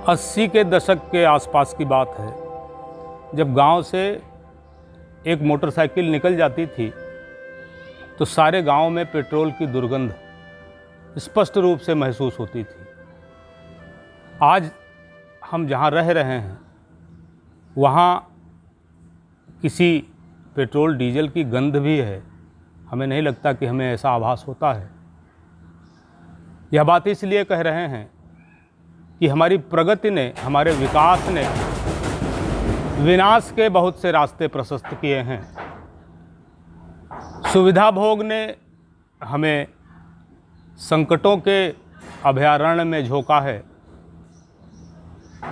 80 के दशक के आसपास की बात है, जब गांव से एक मोटरसाइकिल निकल जाती थी तो सारे गांव में पेट्रोल की दुर्गंध स्पष्ट रूप से महसूस होती थी। आज हम जहां रह रहे हैं वहां किसी पेट्रोल डीजल की गंध भी है। हमें नहीं लगता कि हमें ऐसा आभास होता है। यह बात इसलिए कह रहे हैं कि हमारी प्रगति ने, हमारे विकास ने विनाश के बहुत से रास्ते प्रशस्त किए हैं। सुविधा भोग ने हमें संकटों के अभयारण्य में झोंका है।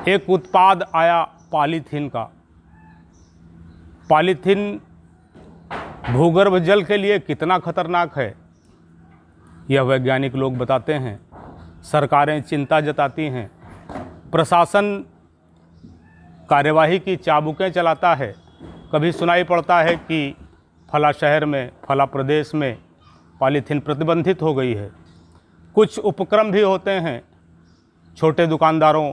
एक उत्पाद आया पॉलीथीन का। पॉलीथीन भूगर्भ जल के लिए कितना खतरनाक है यह वैज्ञानिक लोग बताते हैं। सरकारें चिंता जताती हैं, प्रशासन कार्यवाही की चाबुकें चलाता है। कभी सुनाई पड़ता है कि फला शहर में, फला प्रदेश में पॉलीथीन प्रतिबंधित हो गई है। कुछ उपक्रम भी होते हैं, छोटे दुकानदारों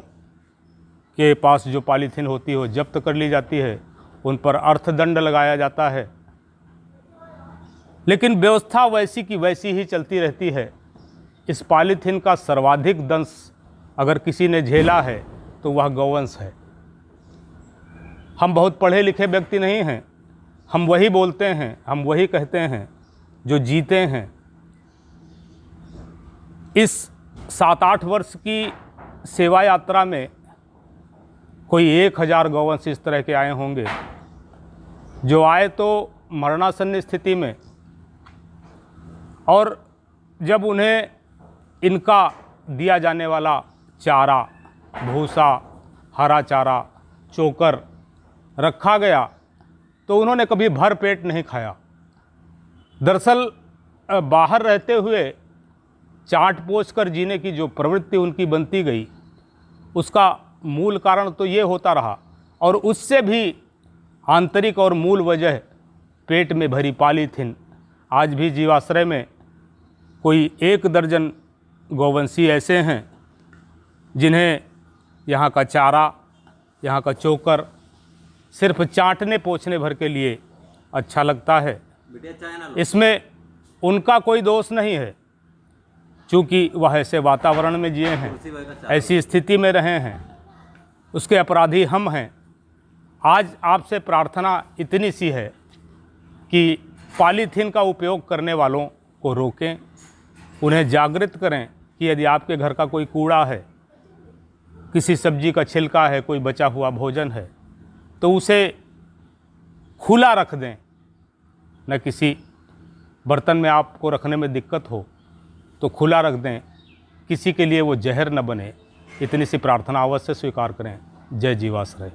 के पास जो पॉलीथीन होती हो जब्त कर ली जाती है, उन पर अर्थदंड लगाया जाता है। लेकिन व्यवस्था वैसी की वैसी ही चलती रहती है। इस पॉलीथीन का सर्वाधिक दंश अगर किसी ने झेला है तो वह गौवंश है। हम बहुत पढ़े लिखे व्यक्ति नहीं हैं, हम वही बोलते हैं, हम वही कहते हैं जो जीते हैं। इस 7-8 वर्ष की सेवा यात्रा में कोई 1000 गौवंश इस तरह के आए होंगे जो आए तो मरणासन्न स्थिति में, और जब उन्हें इनका दिया जाने वाला चारा, भूसा, हरा चारा, चोकर रखा गया तो उन्होंने कभी भर पेट नहीं खाया। दरअसल बाहर रहते हुए चाट पोंछ कर जीने की जो प्रवृत्ति उनकी बनती गई, उसका मूल कारण तो ये होता रहा, और उससे भी आंतरिक और मूल वजह पेट में भरी पॉलीथीन। आज भी जीवाश्रय में कोई 1 दर्जन गौवंशी ऐसे हैं जिन्हें यहाँ का चारा, यहाँ का चोकर सिर्फ चाटने पोंछने भर के लिए अच्छा लगता है। इसमें उनका कोई दोष नहीं है, चूँकि वह ऐसे वातावरण में जिए हैं, ऐसी स्थिति में रहे हैं। उसके अपराधी हम हैं। आज आपसे प्रार्थना इतनी सी है कि पॉलीथीन का उपयोग करने वालों को रोकें, उन्हें जागृत करें कि यदि आपके घर का कोई कूड़ा है, किसी सब्जी का छिलका है, कोई बचा हुआ भोजन है, तो उसे खुला रख दें। न किसी बर्तन में आपको रखने में दिक्कत हो तो खुला रख दें, किसी के लिए वो जहर न बने। इतनी सी प्रार्थना अवश्य स्वीकार करें। जय जीवाश्रय।